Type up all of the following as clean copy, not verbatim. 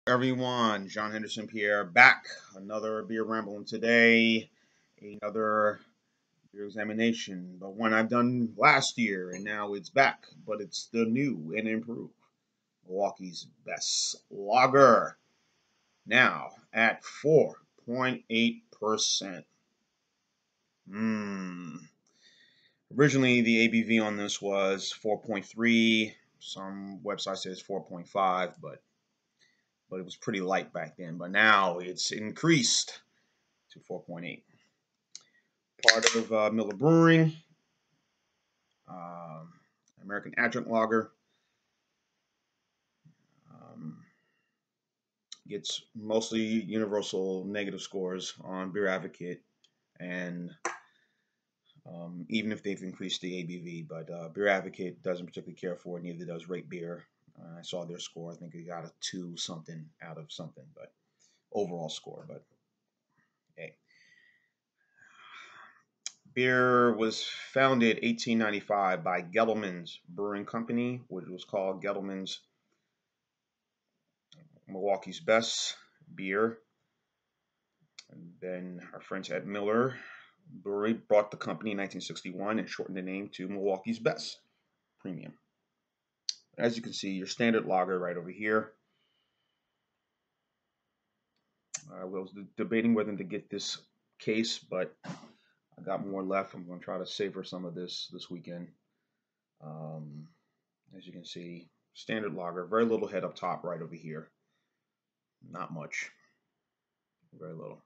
Everyone, John Henderson Pierre back. Another beer rambling today. Another beer examination, the one I've done last year, and now it's back, but it's the new and improved Milwaukee's best lager. Now at 4.8%. Mmm. Originally, the ABV on this was 4.3. Some website says 4.5, but it was pretty light back then. But now it's increased to 4.8. Part of Miller Brewing, um, American Adjunct Lager. Um, Gets mostly universal negative scores on Beer Advocate, and even if they've increased the ABV, but Beer Advocate doesn't particularly care for it. Neither does Rate Beer. I saw their score. I think they got a 2 something out of something, but overall score. But hey, beer was founded 1895 by Gettelman's Brewing Company, which was called Gettelman's Milwaukee's Best Beer. And then our friends at Miller Brewery bought the company in 1961 and shortened the name to Milwaukee's Best Premium. As you can see, your standard lager right over here. I was debating whether to get this case, but I got more left. I'm going to try to savor some of this weekend. Um, as you can see, standard lager, very little head up top right over here. Not much, very little.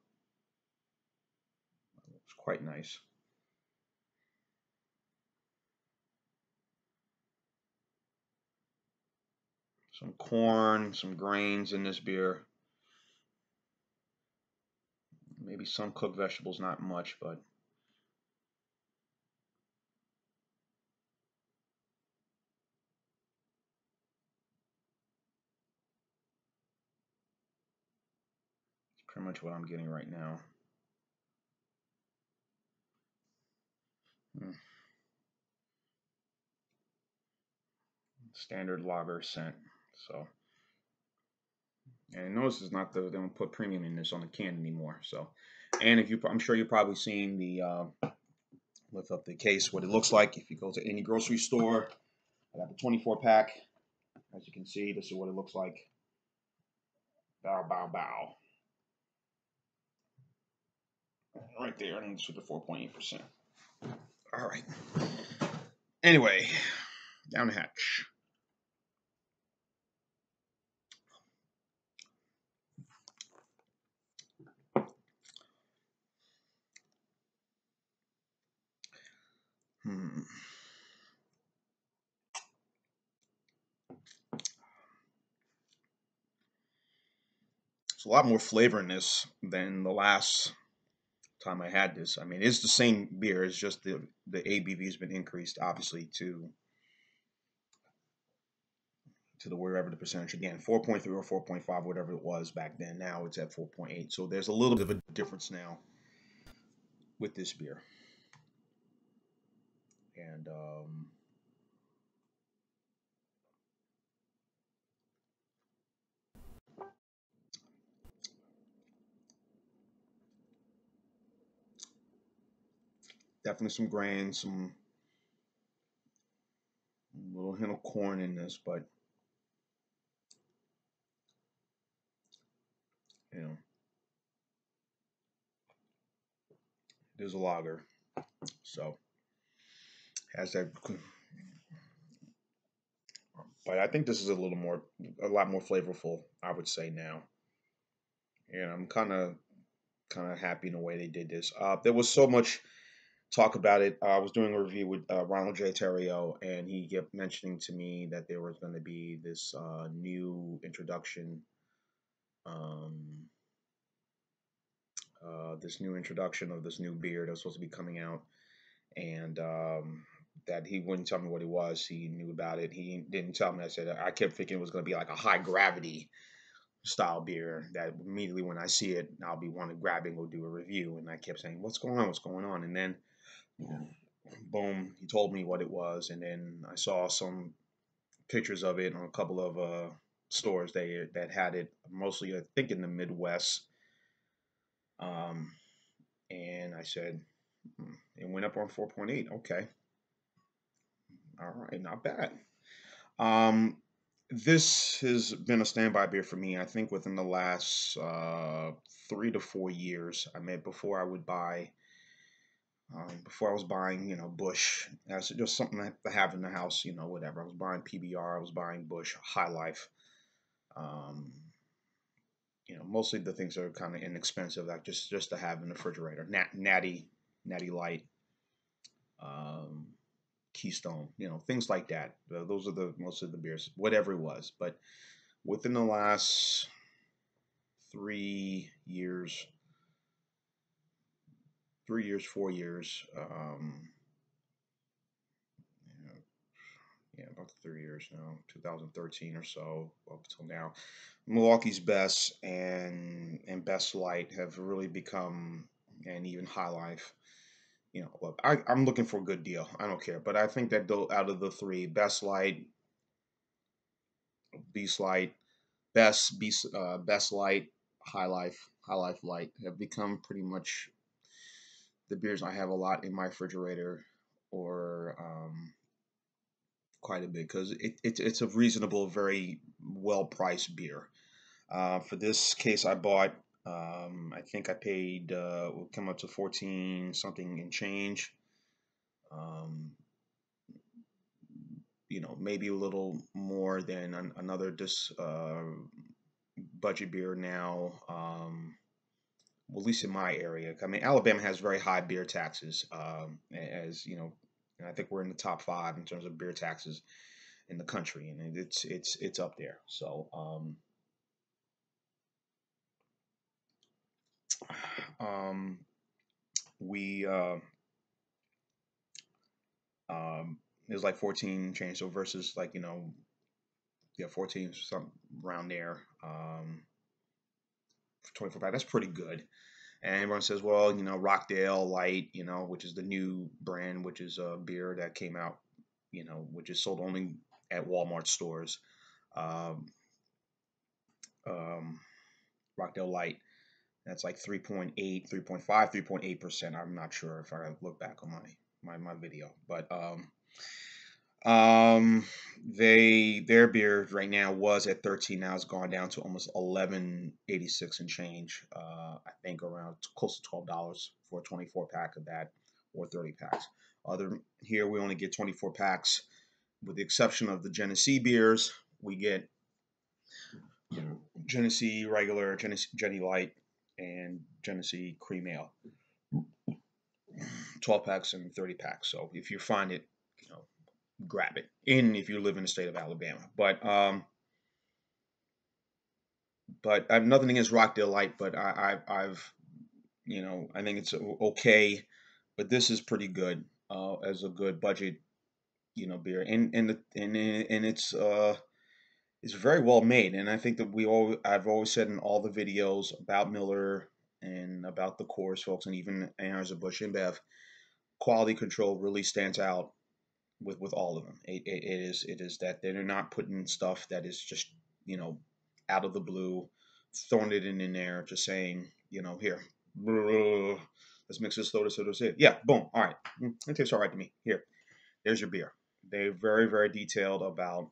It's quite nice. Some corn, some grains in this beer. Maybe some cooked vegetables, not much, but it's pretty much what I'm getting right now. Hmm. Standard lager scent. So, and notice it's not they don't put premium in this on the can anymore. So, and if you, I'm sure you've probably seen the lift up the case what it looks like if you go to any grocery store. I got the 24 pack. As you can see, this is what it looks like. Bow, bow, bow. Right there, and it's with the 4.8%. All right. Anyway, down the hatch. Hmm. There's a lot more flavor in this than the last time I had this. I mean, it's the same beer. It's just the ABV has been increased, obviously, to the wherever the percentage again, 4.3 or 4.5, whatever it was back then. Now it's at 4.8. So there's a little bit of a difference now with this beer, and definitely some grain, some little hint of corn in this, but you know, there's a lager, so has that. But I think this is a lot more flavorful. I would say now, and I'm kind of happy in the way they did this. There was so much talk about it. I was doing a review with Ronald J. Terrio, and he kept mentioning to me that there was going to be this new introduction, um, this new introduction of this new beer that was supposed to be coming out, and that he wouldn't tell me what it was. He knew about it. He didn't tell me. I said I kept thinking it was going to be like a high gravity style beer that immediately when I see it, I'll be wanting to grab it and go do a review. And I kept saying, "What's going on? What's going on?" And then, boom, he told me what it was, and then I saw some pictures of it on a couple of stores that had it mostly I think in the Midwest. Um, and I said, it went up on 4.8. Okay, all right, not bad. Um, this has been a standby beer for me. I think within the last 3 to 4 years. I mean, before I was buying, Bush, as just something to have in the house, whatever. I was buying PBR, I was buying Bush, High Life. Um, mostly the things that are kind of inexpensive, like just to have in the refrigerator. Natty Light, um, Keystone, things like that. Those are the most of the beers, whatever it was. But within the last 3 years, 3 years, 4 years, you know, yeah, about 3 years now, 2013 or so up until now. Milwaukee's Best and Best Light have really become, and even High Life. Look, I'm looking for a good deal. I don't care, but I think that out of the three, Best Light, Beast Light, Best Light, High Life Light have become pretty much the beers I have a lot in my refrigerator, or quite a bit, because it's a reasonable, very well priced beer. For this case, I bought. I think I paid. Will come up to 14 something and change. Um, maybe a little more than another budget beer now. Well, at least in my area. I mean, Alabama has very high beer taxes. As you know, and I think we're in the top five in terms of beer taxes in the country, and it's up there. So um, we it was like 14 change, so versus like, yeah, 14 some around there, for 24 pack. That's pretty good. And everyone says, well, Rockdale Light, which is the new brand, which is a beer that came out, which is sold only at Walmart stores. Um, um, Rockdale Light, that's like 3.8, 3.5, 3.8%. I'm not sure if I look back on my video, but um, their beer right now was at 13. Now it's gone down to almost 11.86 and change. I think around close to $12 for a 24 pack of that, or 30 packs. Other here we only get 24 packs, with the exception of the Genesee beers. We get Genesee regular, Jenny Light, and Genesee Cream Ale. 12 packs and 30 packs. So if you find it, grab it. If you live in the state of Alabama. But I have nothing against Rockdale Light, but I've I think it's okay, but this is pretty good, as a good budget, beer, and it's very well made. And I think that I've always said in all the videos about Miller and about the Coors folks, and even Anheuser-Busch InBev, quality control really stands out with all of them. It is that they're not putting stuff that is just, out of the blue, throwing it in there, just saying, here, let's mix this, throw this, yeah, boom, all right, it tastes all right to me. Here, there's your beer. They're very, very detailed about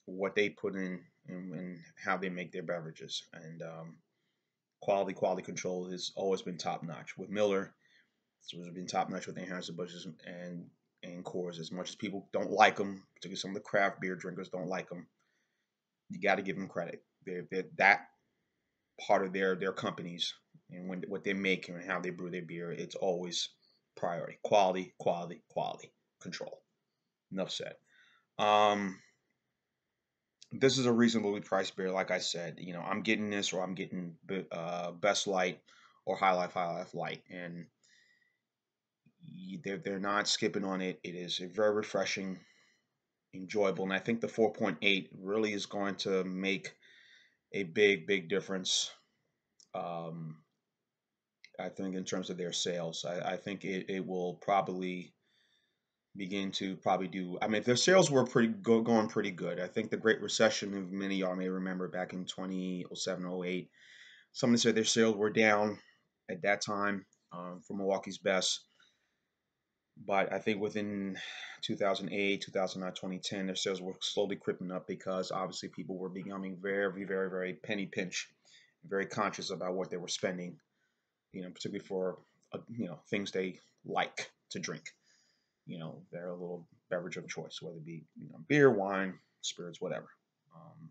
what they put in, and how they make their beverages, and quality control has always been top notch with Miller. It's always been top notch with Anheuser-Busch and Coors. As much as people don't like them, particularly some of the craft beer drinkers don't like them, you got to give them credit. They're that part of their companies, and what they make and how they brew their beer, it's always priority. Quality control. Enough said. Um, this is a reasonably priced beer, like I said. I'm getting this, or I'm getting Best Light or High Life Light, and they're not skipping on it. It is a very refreshing, enjoyable, and I think the 4.8 really is going to make a big difference. Um, I think in terms of their sales, I think it will probably begin to probably do. I mean, their sales were going pretty good. I think the Great Recession, of many of y'all may remember, back in 2007, 08, someone said their sales were down at that time for Milwaukee's Best. But I think within 2008, 2009, 2010, their sales were slowly creeping up because obviously people were becoming very, very, very penny pinch, very conscious about what they were spending, particularly for, things they like to drink. Their little beverage of choice, whether it be, beer, wine, spirits, whatever. Um,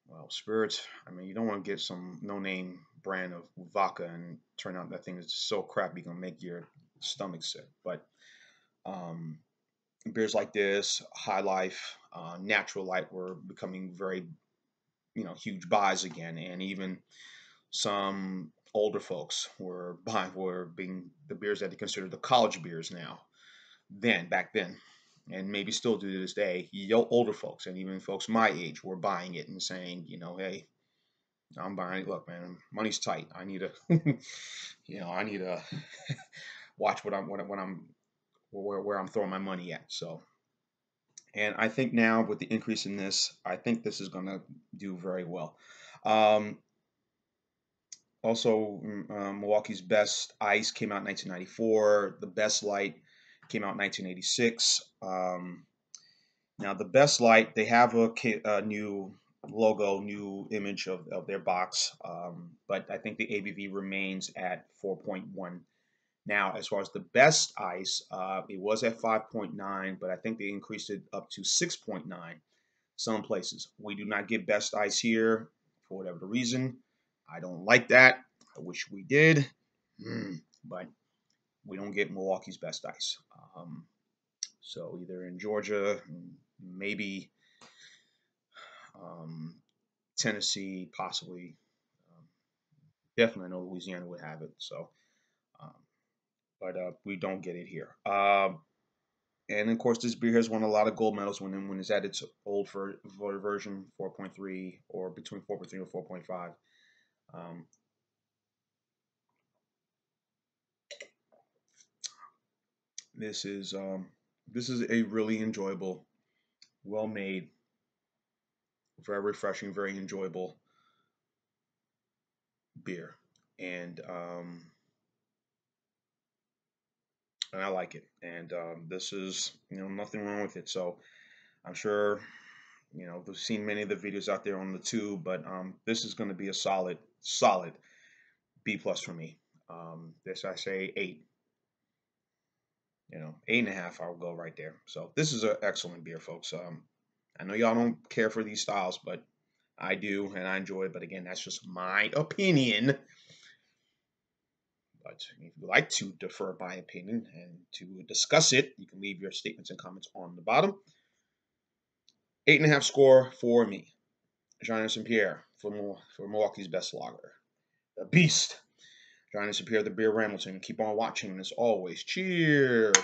well, spirits, I mean, you don't want to get some no name brand of vodka and turn out that thing is so crappy, going to make your stomach sick. But um, beers like this, High Life, Natural Light were becoming very, huge buys again. And even some older folks were being the beers that they consider the college beers now. Back then, and maybe still do to this day, older folks and even folks my age were buying it and saying, hey, I'm buying it. Look, man, money's tight. I need to, I need to watch where I'm throwing my money at. So, and I think now with the increase in this, I think this is going to do very well. Um, Also, Milwaukee's Best Ice came out in 1994. The Best Light came out in 1986. Now, the Best Light, they have a new logo, new image of their box, but I think the ABV remains at 4.1. Now, as far as the Best Ice, it was at 5.9, but I think they increased it up to 6.9 some places. We do not get Best Ice here for whatever the reason. I don't like that. I wish we did, but we don't get Milwaukee's Best Ice. So either in Georgia, maybe um, Tennessee, possibly. Um, Definitely, I know Louisiana would have it. So, um, but we don't get it here. And of course, this beer has won a lot of gold medals when it's at its old version, 4.3 or between 4.3 or 4.5. Um, this is this is a really enjoyable, well made, very refreshing, very enjoyable beer, and I like it. And this is nothing wrong with it. So I'm sure we've seen many of the videos out there on the tube, but this is going to be a solid B plus for me. This I say 8. 8.5. I'll go right there. So this is an excellent beer, folks. I know y'all don't care for these styles, but I do, and I enjoy it. But again, that's just my opinion. But if you like to defer my opinion and to discuss it, you can leave your statements and comments on the bottom. 8.5 score for me. Jean St. Pierre for Milwaukee's Best Lager. The Beast. Jean St. Pierre, the Beer Ramilton. Keep on watching, as always. Cheers.